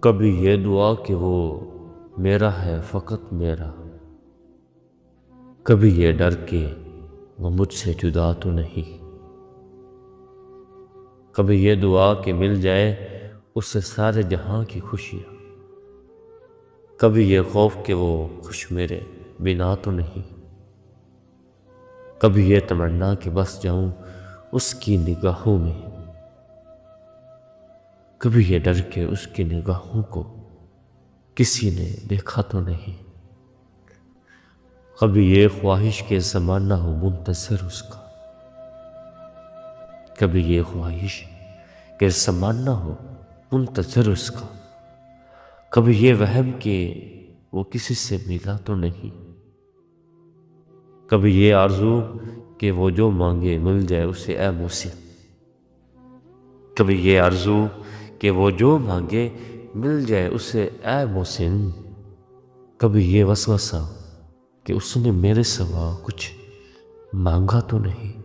کبھی یہ دعا کہ وہ میرا ہے فقط میرا، کبھی یہ ڈر کہ وہ مجھ سے جدا تو نہیں، کبھی یہ دعا کہ مل جائے اس سے سارے جہاں کی خوشیاں، کبھی یہ خوف کہ وہ خوش میرے بنا تو نہیں، کبھی یہ تمنا کہ بس جاؤں اس کی نگاہوں میں، کبھی یہ ڈر کہ اس کی نگاہوں کو کسی نے دیکھا تو نہیں، کبھی یہ خواہش کہ زمانہ ہو منتظر اس کا، کبھی یہ خواہش کہ زمانہ ہو منتظر اس کا، کبھی یہ وہم کہ وہ کسی سے ملا تو نہیں، کبھی یہ آرزو کہ وہ جو مانگے مل جائے اسے اے محسن، کبھی یہ آرزو کہ وہ جو مانگے مل جائے اسے اے محسن، کبھی یہ وسوسہ کہ اس نے میرے سوا کچھ مانگا تو نہیں۔